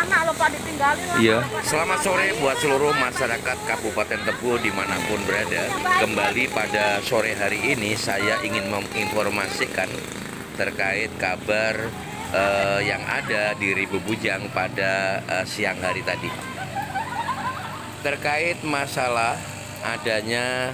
anak lo Pak ditinggalin lah. Iya. Selamat sore buat seluruh masyarakat Kabupaten Tebo dimanapun berada. Kembali pada sore hari ini saya ingin menginformasikan terkait kabar yang ada di Ribu Bujang pada siang hari tadi. Terkait masalah adanya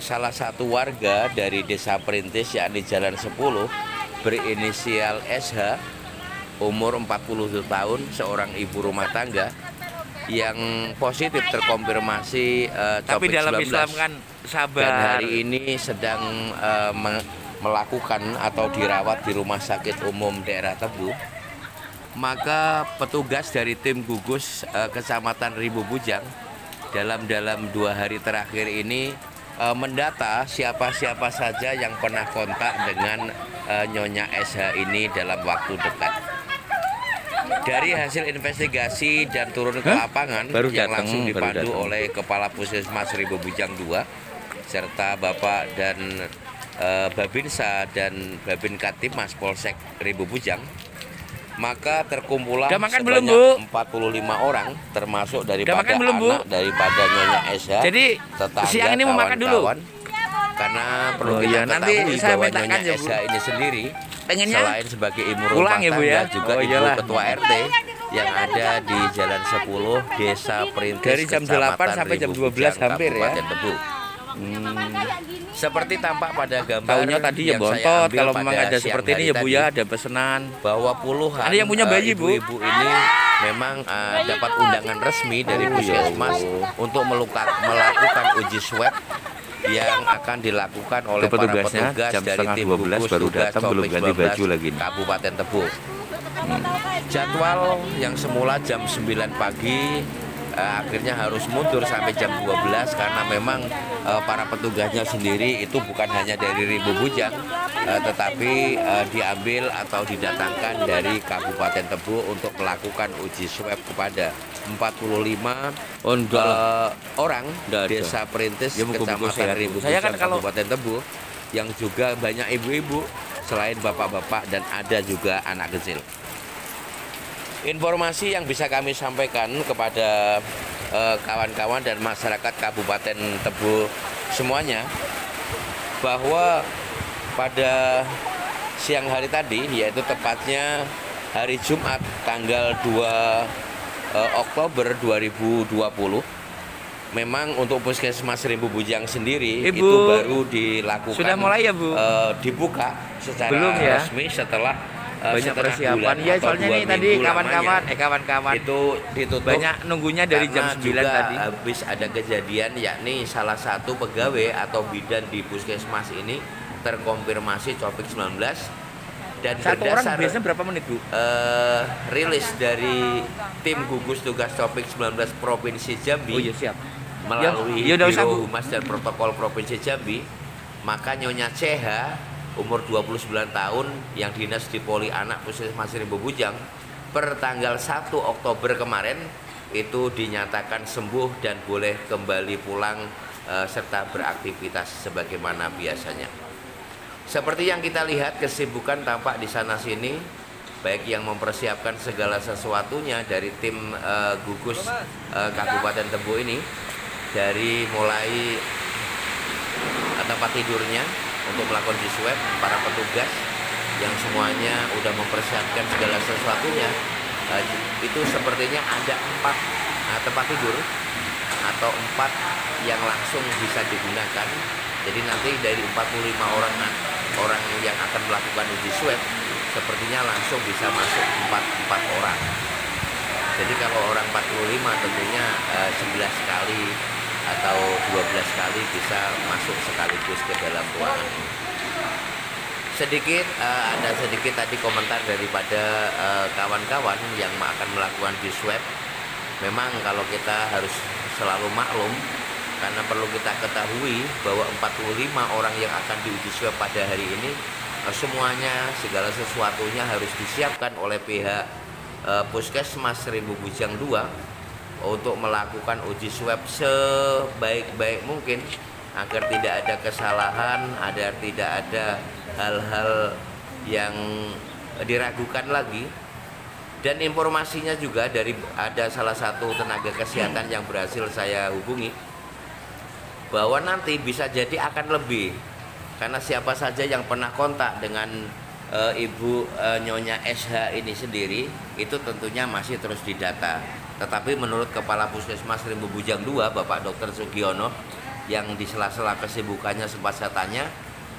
salah satu warga dari Desa Perintis yakni Jalan 10 berinisial SH umur 40 tahun, seorang ibu rumah tangga yang positif terkonfirmasi Tapi dalam COVID-19 Islam kan dan sabar. hari ini sedang melakukan atau dirawat di Rumah Sakit Umum Daerah Tebu. Maka petugas dari tim gugus Kecamatan Ribu Bujang dalam 2 hari terakhir ini mendata siapa-siapa saja yang pernah kontak dengan Nyonya SH ini dalam waktu dekat. Dari hasil investigasi dan turun ke lapangan Baru yang datang, langsung baru dipandu datang. oleh Kepala Puskesmas Ribu Bujang 2 serta Bapak dan Babinsa dan Babin Katimas Polsek Ribu Bujang, maka terkumpulah Udah makan belum, sebanyak Bu? 45 orang termasuk daripada makan belum, Bu? anak daripada Nyonya SH, Jadi tetangga, siang ini mau makan dulu. kawan-kawan. Karena perlu Oh kita iya, nanti ketahui saya bahwa mintakan Nyonya ya, Bu. SH ini sendiri Pengennya selain sebagai ibu rumah pulang ya, Bu, tangga ya? juga Oh, ibu iyalah. ketua RT yang ada di Jalan 10 Desa Perintis Dari jam 8 Kecamatan sampai jam Ribu 12 Bujang, hampir ya. Kabupaten Tebu. Seperti tampak pada gambar Taunya tadi ya yang saya bontot. ambil Kalau pada memang ada siang seperti hari ini ya Bu tadi, ya, ada pesanan. bahwa puluhan Ada yang punya bayi, Bu? ibu-ibu ini memang dapat undangan resmi dari Puskesmas untuk melakukan uji swab yang akan dilakukan oleh Itu para petugasnya petugas jam dari setengah tim 12 gugus baru tugas datang, belum ganti COVID-19 baju lagi nih. Kabupaten Tebu. Jadwal yang semula jam 9 pagi akhirnya harus mundur sampai jam 12 karena memang para petugasnya sendiri itu bukan hanya dari Ribu Bujang tetapi diambil atau didatangkan dari Kabupaten Tebu untuk melakukan uji swab kepada 45 Oh, enggak lah. orang Enggak ada. Desa Perintis Ya, buku-buku Kecamatan sehat, Bu. Ribu Saya kan Bujang kalau- Kabupaten Tebu yang juga banyak ibu-ibu selain bapak-bapak dan ada juga anak kecil. Informasi yang bisa kami sampaikan kepada kawan-kawan dan masyarakat Kabupaten Tebu semuanya bahwa pada siang hari tadi, yaitu tepatnya hari Jumat tanggal 2 Oktober 2020, memang untuk Puskesmas Ribu Bujang sendiri Ibu, itu baru dilakukan sudah mulai ya, Bu? Dibuka secara Belum ya? resmi setelah Banyak setengah persiapan bulan ya, atau soalnya 2 nih tadi minggu kawan-kawan lamanya kawan-kawan itu ditutup banyak nunggunya dari jam karena 9 juga tadi. habis ada kejadian yakni salah satu pegawai atau bidan di Puskesmas ini terkonfirmasi COVID-19 dan Satu orang berdasar biasanya berapa menit, Bu? rilis dari tim gugus tugas COVID-19 Provinsi Jambi Oh iya, siap. melalui Ya udah usah, Biro Bu. Humas dan Protokol Provinsi Jambi, maka Nyonya CH umur 29 tahun yang dinas di Poli Anak Puskesmas Ribu Bujang per tanggal 1 Oktober kemarin itu dinyatakan sembuh dan boleh kembali pulang serta beraktivitas sebagaimana biasanya. Seperti yang kita lihat, kesibukan tampak di sana sini, baik yang mempersiapkan segala sesuatunya dari tim gugus Kabupaten Tebu ini, dari mulai tempat tidurnya untuk melakukan uji swab, para petugas yang semuanya udah mempersiapkan segala sesuatunya. Itu sepertinya ada 4 tempat tidur atau 4 yang langsung bisa digunakan. Jadi nanti dari 45 orang yang akan melakukan uji swab sepertinya langsung bisa masuk 4 orang. Jadi kalau orang 45 tentunya 11 kali atau 12 kali bisa masuk sekaligus ke dalam ruangan ini. Ada sedikit tadi komentar daripada kawan-kawan yang akan melakukan uji swab. Memang kalau kita harus selalu maklum, karena perlu kita ketahui bahwa 45 orang yang akan diuji swab pada hari ini semuanya, segala sesuatunya harus disiapkan oleh pihak Puskesmas Ribu Bujang 2 untuk melakukan uji swab sebaik-baik mungkin agar tidak ada kesalahan, agar tidak ada hal-hal yang diragukan lagi Dan informasinya juga dari ada salah satu tenaga kesehatan yang berhasil saya hubungi bahwa nanti bisa jadi akan lebih, karena siapa saja yang pernah kontak dengan Ibu Nyonya SH ini sendiri itu tentunya masih terus didata. Tetapi menurut Kepala Puskesmas Rimbo Bujang 2 Bapak Dr. Sugiono, yang di sela-sela kesibukannya sempat saya tanya,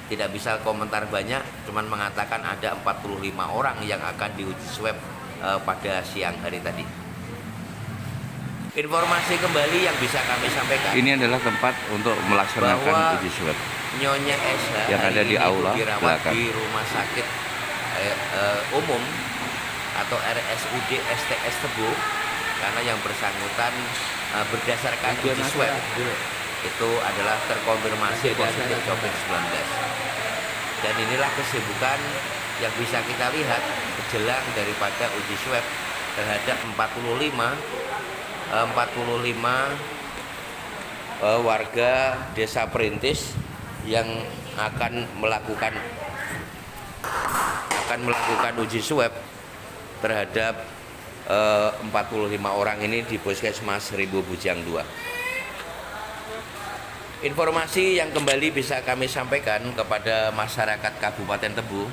tidak bisa komentar banyak, cuman mengatakan ada 45 orang yang akan diuji swab pada siang hari tadi. Informasi kembali yang bisa kami sampaikan, Ini adalah tempat untuk melaksanakan bahwa uji swab. Nyonya SH Yang ada di aula dirawat belakang. di rumah sakit umum atau RSUD STS Tebu, karena yang bersangkutan berdasarkan uji swab itu adalah terkonfirmasi positif COVID-19. Dan inilah kesibukan yang bisa kita lihat jelang daripada uji swab terhadap 45 warga Desa Perintis yang akan melakukan uji swab terhadap 45 orang ini di Puskesmas Rimbo Bujang 2. Informasi yang kembali bisa kami sampaikan kepada masyarakat Kabupaten Tebu,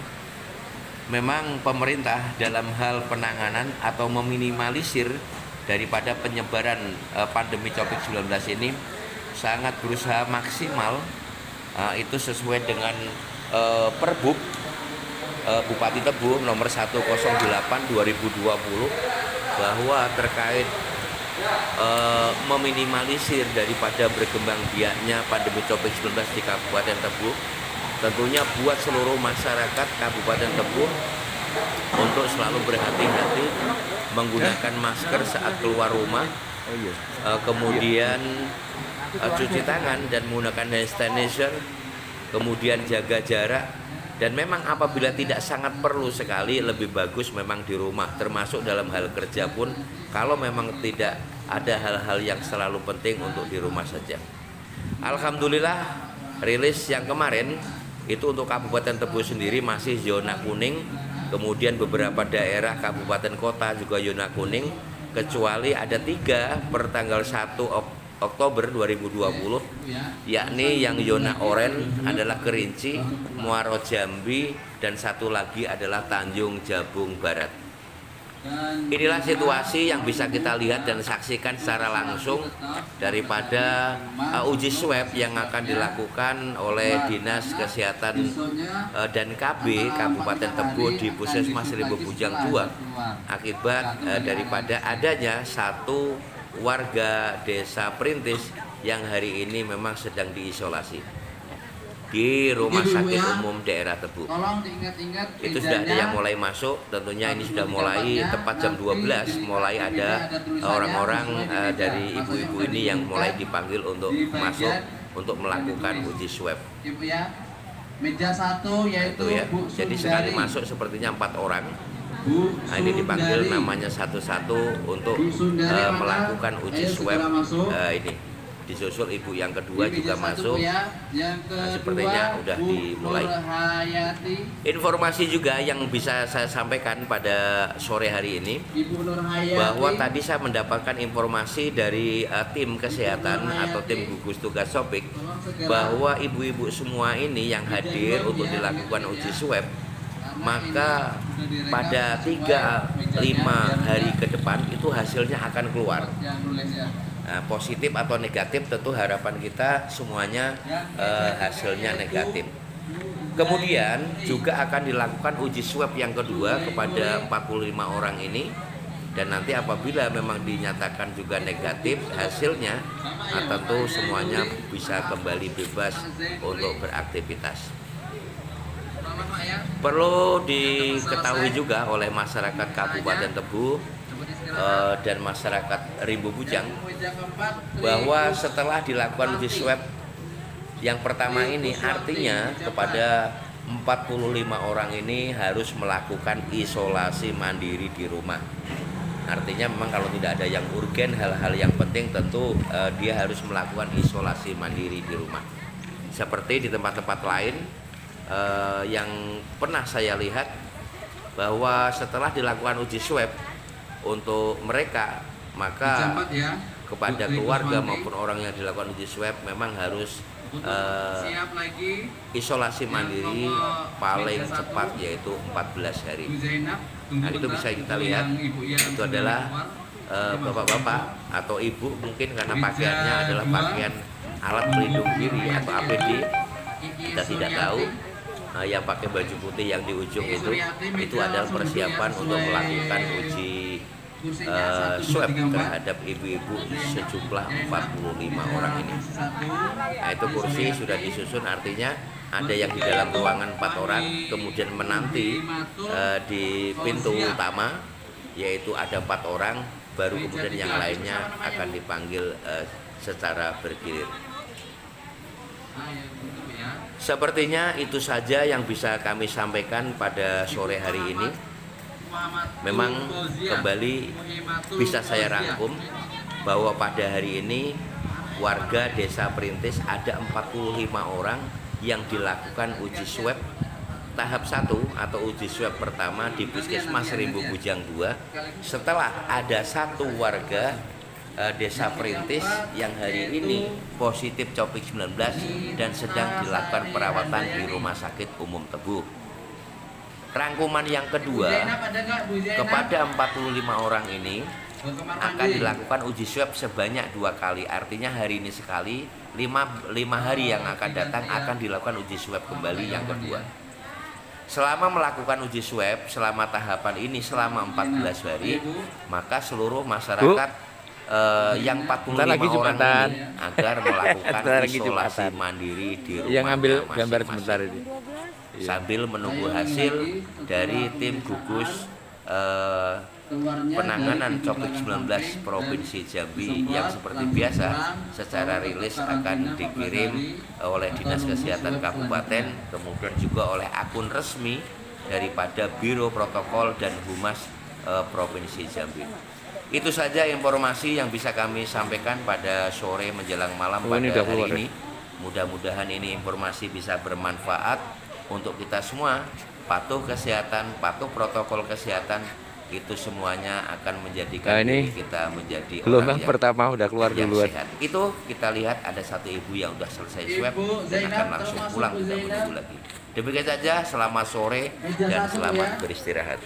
memang pemerintah dalam hal penanganan atau meminimalisir daripada penyebaran pandemi COVID-19 ini sangat berusaha maksimal, itu sesuai dengan Perbub Bupati Tebu nomor 108 2020 bahwa terkait meminimalisir daripada berkembang biaknya pandemi COVID-19 di Kabupaten Tebu, tentunya buat seluruh masyarakat Kabupaten Tebu untuk selalu berhati-hati menggunakan masker saat keluar rumah, kemudian cuci tangan dan menggunakan hand sanitizer, kemudian jaga jarak. Dan memang apabila tidak sangat perlu sekali, lebih bagus memang di rumah, termasuk dalam hal kerja pun kalau memang tidak ada hal-hal yang selalu penting untuk di rumah saja. Alhamdulillah, rilis yang kemarin itu untuk Kabupaten Tebu sendiri masih zona kuning, kemudian beberapa daerah kabupaten kota juga zona kuning, kecuali ada 3 per tanggal 1 Oktober 2020, yakni yang zona oranye adalah Kerinci, Muaro Jambi, dan satu lagi adalah Tanjung Jabung Barat. Inilah situasi yang bisa kita lihat dan saksikan secara langsung daripada uji swab yang akan dilakukan oleh Dinas Kesehatan dan KB Kabupaten Tebu di Puskesmas Rimbo Bujang 2 akibat daripada adanya satu warga Desa Perintis yang hari ini memang sedang diisolasi di Rumah Sakit Umum Daerah Tebu. Itu sudah ada yang mulai masuk, tentunya ini sudah mulai tepat jam 12 mulai ada orang-orang dari ibu-ibu ini yang mulai dipanggil untuk masuk untuk melakukan uji swab. Meja 1 yaitu Itu ya. Jadi sekali masuk sepertinya 4 orang. Nah, ini dipanggil namanya satu-satu untuk melakukan uji swab. Ini disusul ibu yang kedua juga masuk. Nah, sepertinya udah dimulai. Informasi juga yang bisa saya sampaikan pada sore hari ini, bahwa tadi saya mendapatkan informasi dari tim kesehatan atau tim gugus tugas Sopik, bahwa ibu-ibu semua ini yang hadir untuk dilakukan uji swab, maka pada 3-5 hari ke depan itu hasilnya akan keluar. Nah, positif atau negatif, tentu harapan kita semuanya hasilnya negatif. Kemudian juga akan dilakukan uji swab yang kedua kepada 45 orang ini, dan nanti apabila memang dinyatakan juga negatif hasilnya, tentu semuanya bisa kembali bebas untuk beraktivitas. Perlu diketahui juga oleh masyarakat Kabupaten Tebu dan masyarakat Rimbo Bujang bahwa setelah dilakukan uji swab yang pertama ini, artinya kepada 45 orang ini harus melakukan isolasi mandiri di rumah. Artinya memang kalau tidak ada yang urgen, hal-hal yang penting, tentu dia harus melakukan isolasi mandiri di rumah. Seperti di tempat-tempat lain yang pernah saya lihat, bahwa setelah dilakukan uji swab untuk mereka, maka Meja 4 ya. kepada Putri keluarga Kuswanti. maupun orang yang dilakukan uji swab memang harus Untuk siap lagi isolasi mandiri nomor paling meja 1. cepat, yaitu 14 hari. Bu Zainab, tunggu Nah, itu bentar. bisa kita Itu lihat. yang ibu yang Itu sudah adalah keluar. Dia masuk bapak-bapak dulu. atau ibu, mungkin karena Meja pakaiannya adalah 2. pakaian alat pelindung diri atau APD, kita tidak tahu. Yang pakai baju putih yang di ujung itu adalah persiapan untuk melakukan uji swab terhadap ibu-ibu sejumlah 45 orang ini. Nah, itu kursi sudah disusun, artinya ada yang di dalam ruangan 4 orang, kemudian menanti di pintu utama, yaitu ada 4 orang, baru kemudian yang lainnya akan dipanggil secara bergilir. Sepertinya itu saja yang bisa kami sampaikan pada sore hari ini. Memang kembali bisa saya rangkum bahwa pada hari ini warga Desa Perintis ada 45 orang yang dilakukan uji swab tahap 1 atau uji swab pertama di Puskesmas Rimbo Bujang 2, setelah ada 1 warga Desa Perintis yang hari ini positif COVID-19 dan sedang dilakukan perawatan di Rumah Sakit Umum Tebu. Rangkuman yang kedua, kepada 45 orang ini akan dilakukan uji swab sebanyak 2 kali. Artinya hari ini sekali, 5 hari yang akan datang akan dilakukan uji swab kembali yang kedua. Selama melakukan uji swab, selama tahapan ini selama 14 hari, maka seluruh masyarakat yang 45 orang ini agar melakukan isolasi mandiri di rumahnya Yang ambil gambar masing-masing. sebentar ini. Sambil menunggu hasil dari tim gugus penanganan COVID-19 Provinsi Jambi yang seperti biasa secara rilis akan dikirim oleh Dinas Kesehatan Kabupaten, kemudian juga oleh akun resmi daripada Biro Protokol dan Humas Provinsi Jambi. Itu saja informasi yang bisa kami sampaikan pada sore menjelang malam pada hari ini. Mudah-mudahan ini informasi bisa bermanfaat untuk kita semua. Patuh kesehatan, patuh protokol kesehatan, itu semuanya akan menjadikan diri kita menjadi Gelombang orang yang pertama udah keluar yang duluan. sehat. Itu kita lihat ada 1 ibu yang sudah selesai swab dan akan langsung pulang, tidak menunggu lagi. Demikian saja, selamat sore dan selamat beristirahat.